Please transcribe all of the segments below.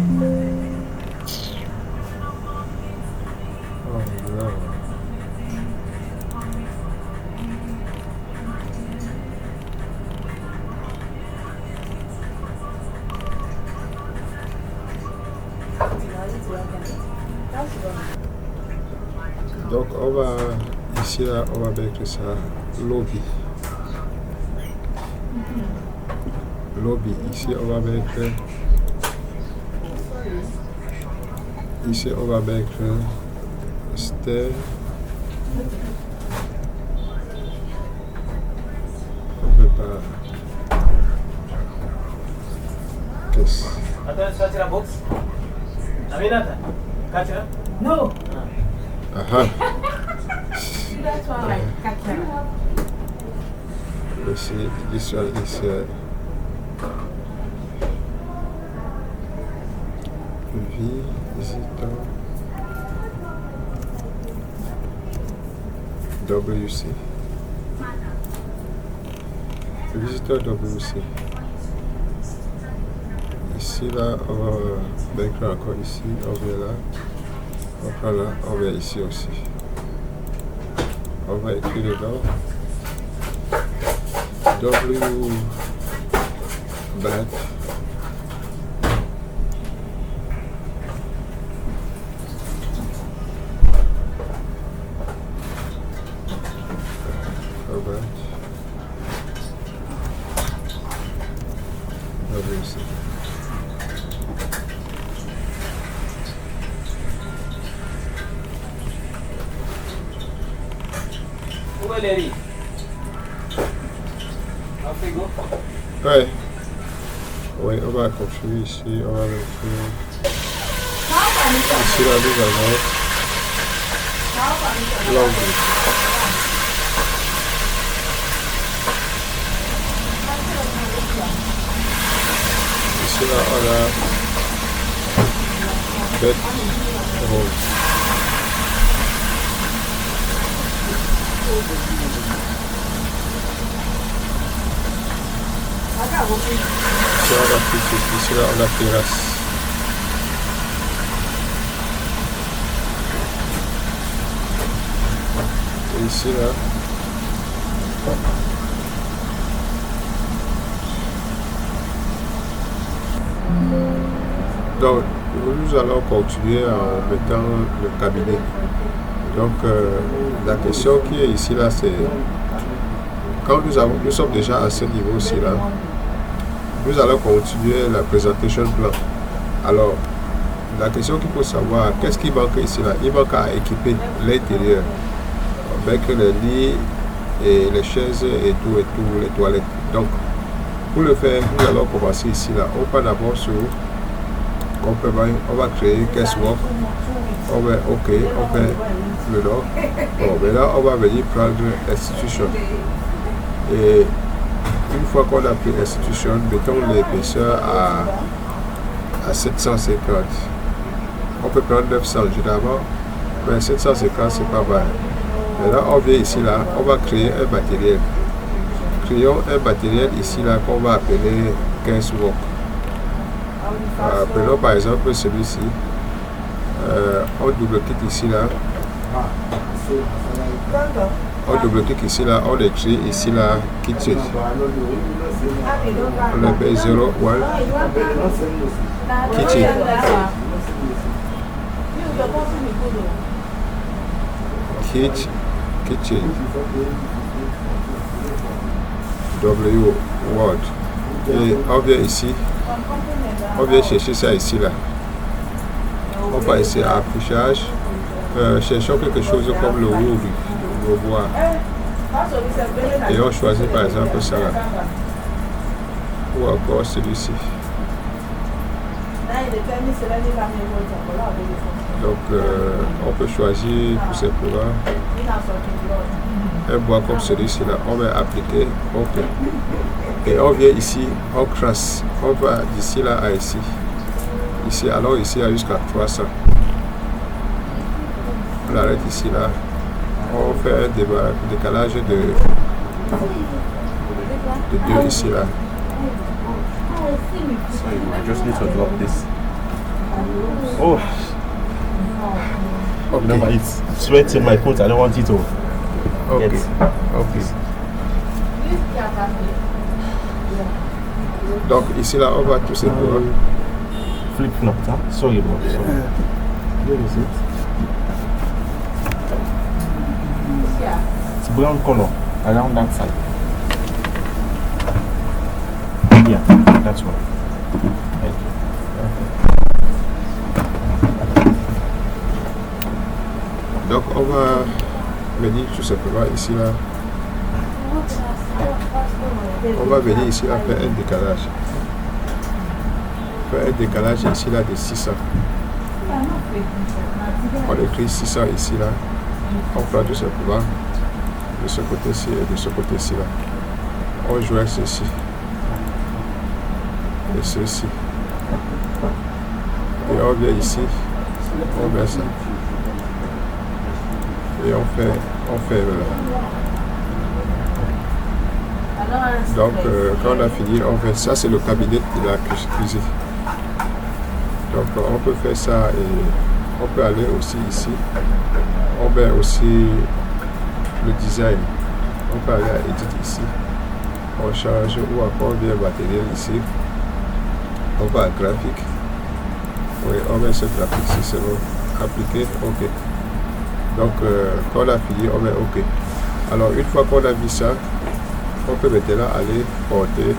Oh no. Donc on va ici là, on va mettre ça lobby. Lobby, ici on va mettre ici on va mettre stair. On peut pas. Qu'est-ce? No. Aha. That's why I like Kakera. Let's see, this one is visitor WC. Visitor WC. Ici là, on va mettre encore ici, on vient là, on prend là, on vient ici aussi. On va écrire dedans W bat WC. Où est Léry? Un frigo? Ouais. Oui, on va construire ici, on va mettre ici là, nous allons l'angle. Ici là, on a bête rose. Ici on a piscine, ici là on a terrasse. Et ici là, donc nous allons continuer en mettant le cabinet. Donc la question qui est ici là, c'est quand nous sommes déjà à ce niveau ci là, nous allons continuer la présentation plan. Alors la question qu'il faut savoir, qu'est-ce qui manque ici là? Il manque à équiper l'intérieur avec les lits et les chaises et tout, les toilettes. Donc pour le faire, nous allons commencer ici là. On part d'abord sur on va créer caisse-work. On va OK, on fait le nom. Bon, maintenant on va venir prendre institution. Et une fois qu'on a pris institution, mettons l'épaisseur à 750. On peut prendre 900 généralement, mais 750 c'est pas mal. Maintenant on vient ici là, on va créer un matériel. Créons un matériel ici là qu'on va appeler caisse-work. Prenons par exemple celui-ci. On double-clique ici là. On double-clique ici là, on écrit ici là kitchen. On appelle 01 kitchen. Kitchen. W word. Et on vient ici. On vient chercher ça ici là. On va ici à affichage. Cherchons quelque chose comme le rouge. Voir. Et on choisit par exemple ça là. Ou encore celui-ci. Donc on peut choisir tout simplement un bois comme celui-ci là. On va appliquer OK. Et on vient ici, on crasse. On va d'ici là à ici. Ici, alors ici jusqu'à 300. On arrête ici là. On fait un décalage de 2 ici là. So I just need to drop this. Oh, Ok. no, but it's sweat in my coat. I don't want it to Ok. get. Ok. Donc ici là, on va tout simplement. Flip flop, huh? Sorry, bro. Sorry. Where is it? It's brown color around that side. Yeah, that's one. Thank you. Donc on va venir tout simplement ici là. On va venir ici là faire un décalage. Faire un décalage ici là de 600. On écrit 600 ici là. On prend tout simplement de ce côté-ci et de ce côté-ci là. On joint ceci. Et ceci. Et on vient ici. On met ça. Et on fait donc quand on a fini, on fait ça, c'est le cabinet de la cuisine. Donc on peut faire ça et on peut aller aussi ici. On met aussi le design. On peut aller à Edit ici. On change ou encore on vient matériel ici. On va à graphique. Oui, on met ce graphique ici, c'est bon. Appliquer, ok. Donc quand on a fini, on met ok. Alors une fois qu'on a mis ça, on peut maintenant aller porter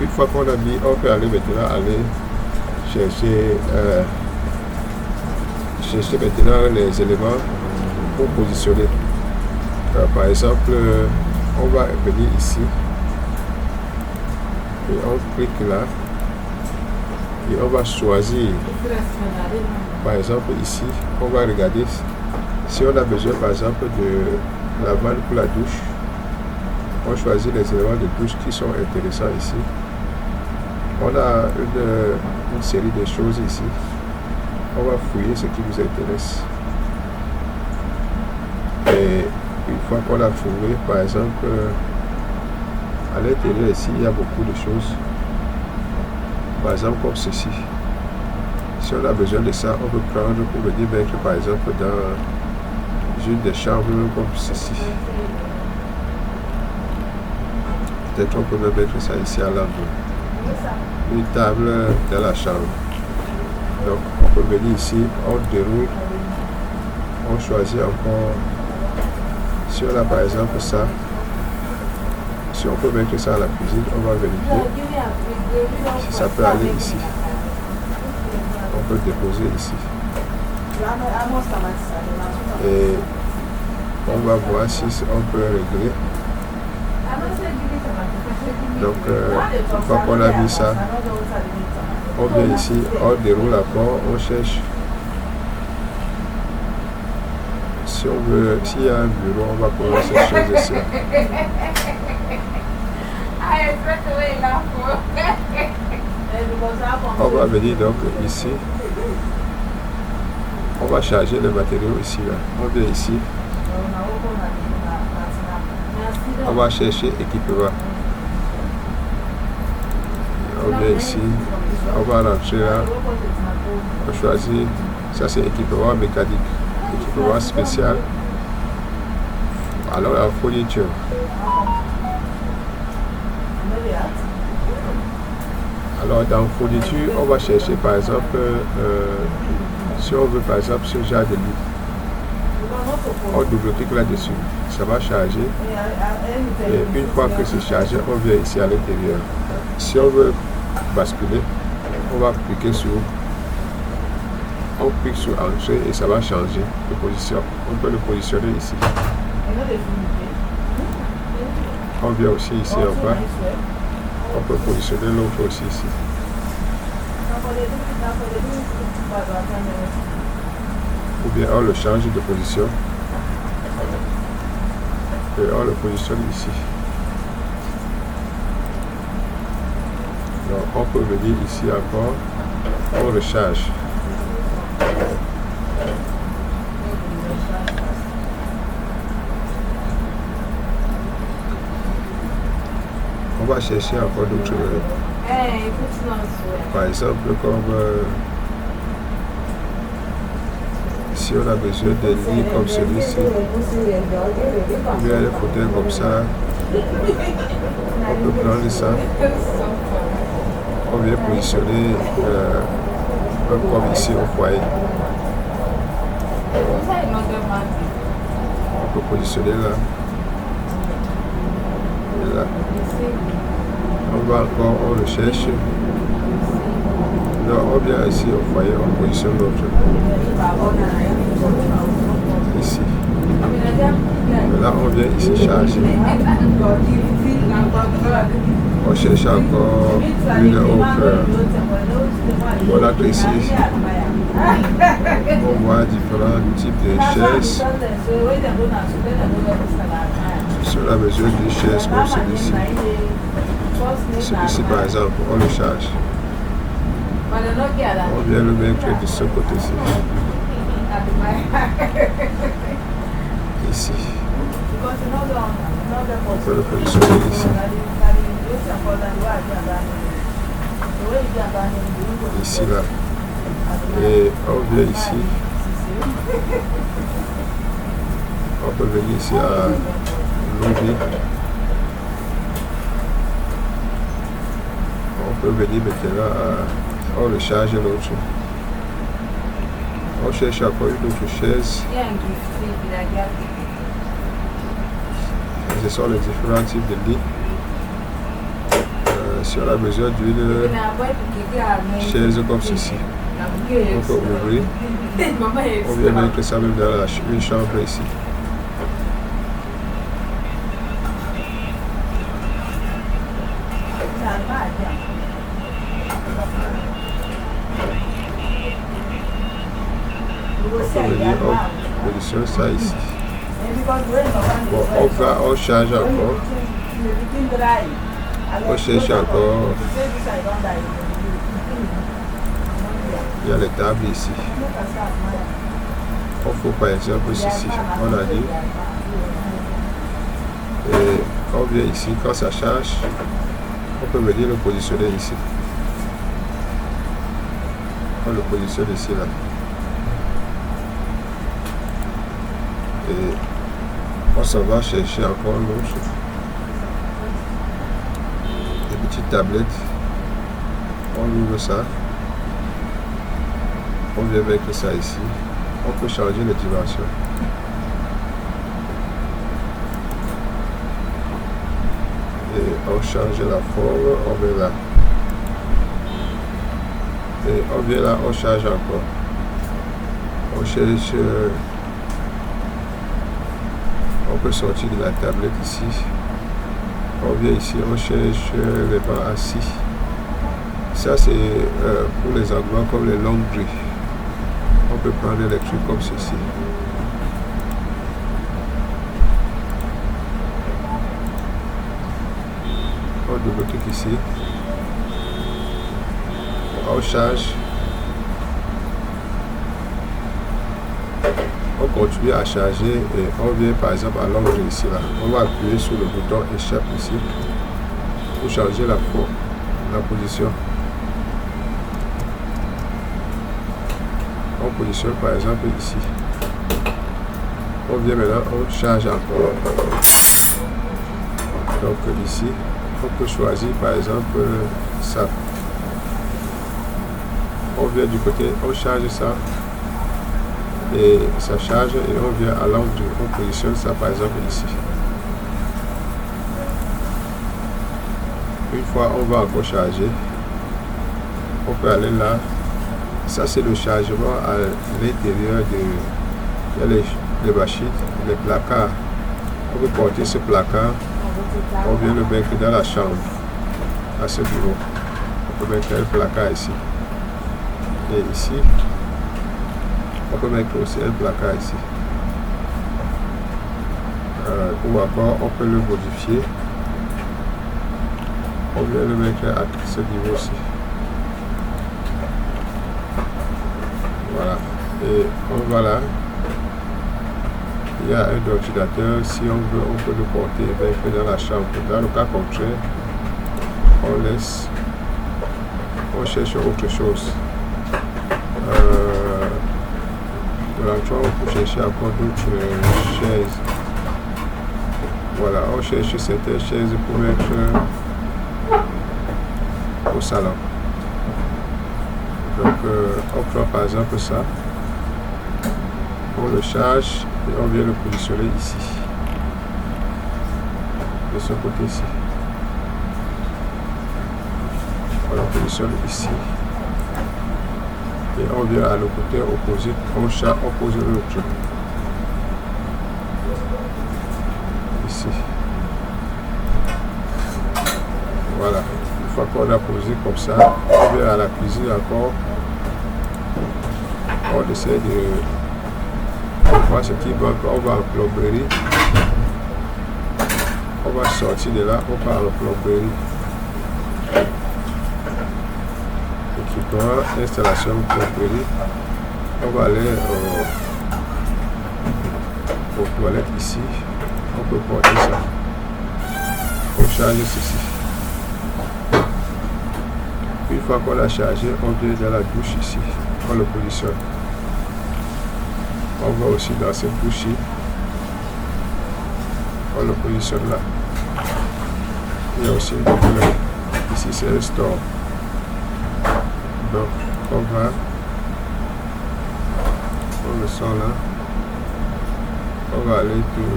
une fois qu'on a mis, on peut aller maintenant chercher maintenant les éléments pour positionner. Par exemple, on va venir ici et on clique là et on va choisir. Par exemple ici, on va regarder si on a besoin par exemple de la vanne pour la douche. On choisit les éléments de douche qui sont intéressants ici. On a une série de choses ici. On va fouiller ce qui vous intéresse. Et une fois qu'on a fouillé, par exemple, à l'intérieur ici, il y a beaucoup de choses. Par exemple, comme ceci. Si on a besoin de ça, on peut prendre pour venir mettre, par exemple, dans une des chambres comme ceci. Peut-être on peut même mettre ça ici à l'endroit. Une table dans la chambre. Donc on peut venir ici, on déroule, on choisit encore. Si on a par exemple ça, si on peut mettre ça à la cuisine, on va vérifier si ça peut aller ici. On peut déposer ici. Et on va voir si on peut régler. Donc, une fois qu'on a mis ça, on vient ici, on déroule encore, on cherche. Si on veut, s'il y a un bureau, on va prendre ces choses ici. On va venir donc ici. On va charger les matériaux ici. Là. On vient ici. On va chercher équipement. On vient ici. On va rentrer là. On choisit. Ça c'est équipement mécanique. Équipement spécial. Alors la fourniture. Alors dans fourniture, on va chercher par exemple, si on veut par exemple ce genre de lit. On double-clique là-dessus, ça va charger. Et une fois que c'est chargé, on vient ici à l'intérieur. Si on veut basculer, on va cliquer sur, on clique sur entrée et ça va changer de position. On peut le positionner ici. On vient aussi ici en bas. On peut positionner l'autre aussi ici. Ou bien on le change de position. Et on le positionne ici. Donc on peut venir ici encore. On recharge. chercher encore d'autres. Par exemple, comme si on a besoin de lits comme celui-ci, ou bien des fauteuils comme ça, on peut prendre ça. On vient positionner comme ici au foyer. On peut positionner là. Et là. On va encore, on le cherche. Non, on vient ici au foyer, on positionne l'autre. Ici. Et là, on vient ici charger. On cherche encore une autre. On apprécie. On voit différents types de chaises. Sur la mesure d'une chaise comme celui-ci. Celui-ci par exemple, on le charge. On vient le mettre de ce côté-ci. Ici. On peut le positionner ici. Ici là. Et on vient ici. On peut venir ici à l'objet. On peut venir maintenant à... On le charge l'autre. On cherche encore une autre chaise. Ce sont les différents types de lits. Si on a besoin d'une chaise comme ceci, on peut ouvrir. On vient mettre ça même dans une chambre ici. On peut venir, on positionne ça ici. Bon, on charge encore. On cherche encore. Il y a les tables ici. On faut par exemple ceci. On a dit. Et on vient ici. Quand ça charge, on peut venir le positionner ici. On le positionne ici là. Et on s'en va chercher encore l'autre. Des petites tablettes. On ouvre ça. On vient mettre ça ici. On peut changer les dimensions. Et on change la forme. On met là. Et on vient là, on change encore. On cherche. On peut sortir de la tablette ici. On vient ici, on cherche les bancs assis. Ça c'est pour les endroits comme les longues grilles. On peut prendre les trucs comme ceci. On double-clique ici. On charge. On continue à charger et on vient par exemple à l'angle ici là. On va appuyer sur le bouton échappe ici pour changer la forme, la position. On positionne par exemple ici. On vient maintenant, on charge encore. Donc ici, on peut choisir par exemple ça. On vient du côté, on charge ça. Et ça charge et on vient à l'angle, on positionne ça par exemple ici. Une fois on va encore charger, on peut aller là. Ça c'est le chargement à l'intérieur de les machines, les placards. On peut porter ce placard, on vient le mettre dans la chambre, à ce bureau. On peut mettre le placard ici. Et ici, on peut mettre aussi un placard ici. Ou encore, on peut le modifier. On vient le mettre à ce niveau-ci. Voilà. Et on va là. Il y a un ordinateur. Si on veut, on peut le porter et mettre dans la chambre. Dans le cas contraire, on laisse, on cherche autre chose. Nous rentrons pour chercher encore d'autres chaises. Voilà, on cherche certaines chaises pour mettre au salon. Donc on prend par exemple ça, on le charge et on vient le positionner ici, de ce côté-ci. On le positionne ici. Et on vient à le côté opposé, on pose l'autre. Ici. Voilà. Une fois qu'on a posé comme ça, on vient à la cuisine encore. On essaie de voir ce qui manque, on va en plomberie. On va sortir de là, on part en plomberie. Équipement, installation, plomberie. On va aller aux toilettes ici. On peut porter ça. On charge ceci. Une fois qu'on l'a chargé, on vient dans la douche ici. On le positionne. On va aussi dans cette douche. On le positionne là. Il y a aussi une toilette. Ici c'est un store. Donc on va. On le sent là. On va aller pour.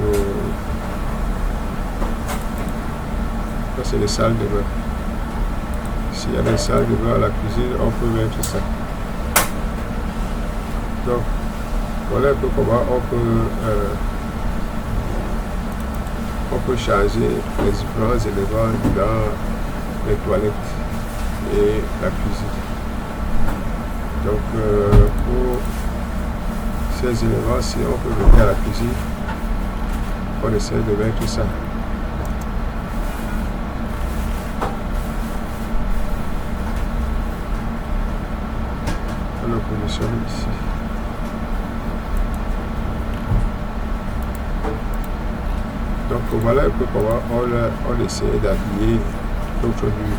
Ça c'est les salles de bain. S'il y a des salles de bain à la cuisine, on peut mettre ça. Donc, voilà un peu comment on peut charger les différents éléments dans les toilettes et la cuisine. Donc, pour ces éléments-ci, on peut venir à la cuisine, on essaie de mettre ça. On le positionne ici. Donc voilà un peu comment on essaie d'habiller notre mur.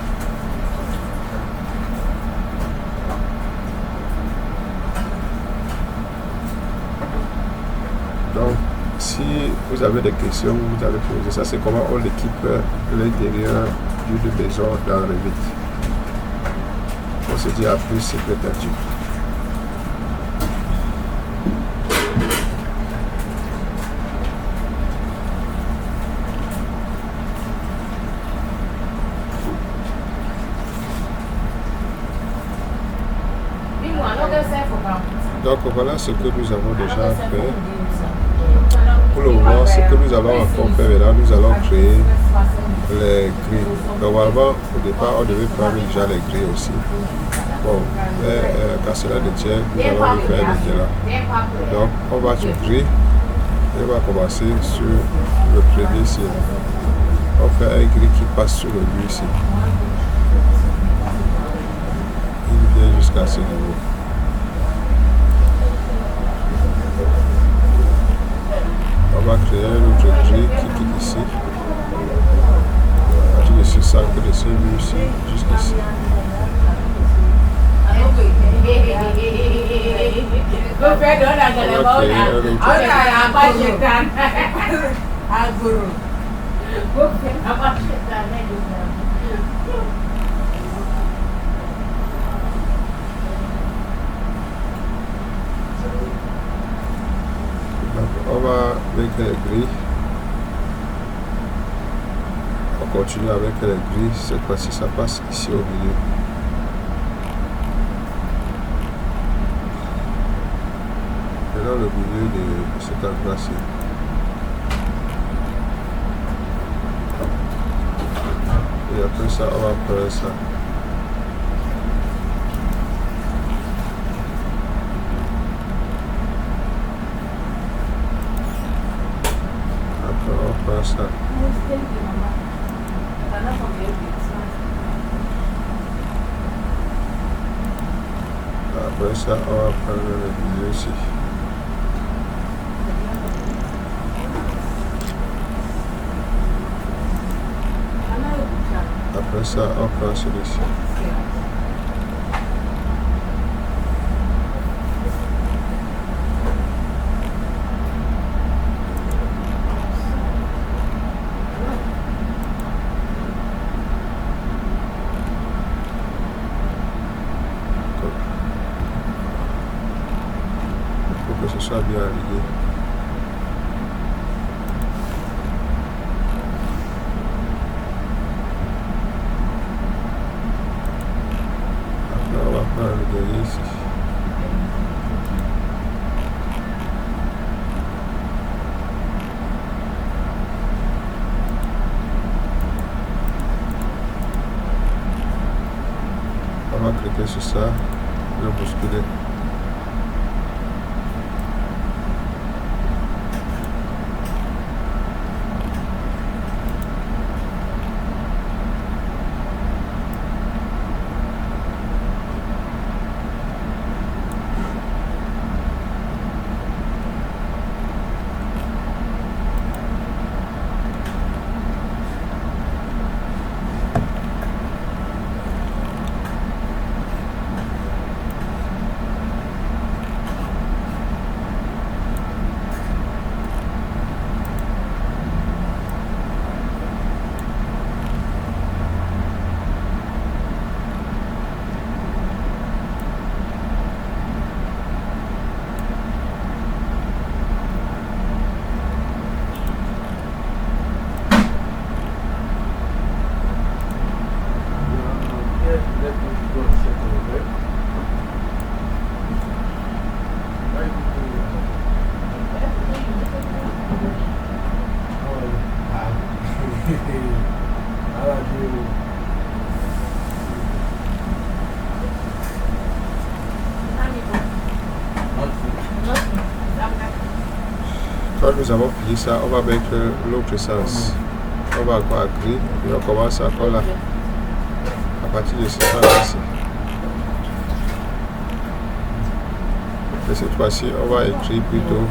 Donc si vous avez des questions, vous avez posé ça, c'est comment on équipe l'intérieur d'une maison dans le vide. On se dit à plus, c'est peut-être Dieu. Donc voilà ce que nous avons déjà fait. Pour le moment, ce que nous allons encore faire maintenant, nous allons créer les grilles. Normalement, au départ, on devait prendre déjà les grilles aussi. Bon, mais quand cela ne tient, nous allons le faire maintenant. Donc, on va sur grille et on va commencer sur le premier ici. On fait un grille qui passe sur le mur ici. Il vient jusqu'à ce niveau. On va créer un autre grille qui quitte ici. Partir de ce centre de ce mur ici, jusqu'ici. On va avec les grilles. On continue avec les grilles. Cette fois-ci, ça passe ici au milieu. Et dans le milieu de cet endroit-ci. Et après ça, on va prendre ça. Ça. Après ça, on va prendre le milieu ici. Après Après ça, on prend celui-ci. Pour que ce soit bien aligné. Après, on va prendre le derrière ici. On va cliquer sur ça, le bousculer. Quand nous avons fini ça, on va mettre l'autre sens. On va encore gris et on commence encore là. À partir de ce sens-ci. Et cette fois-ci, on va écrire plutôt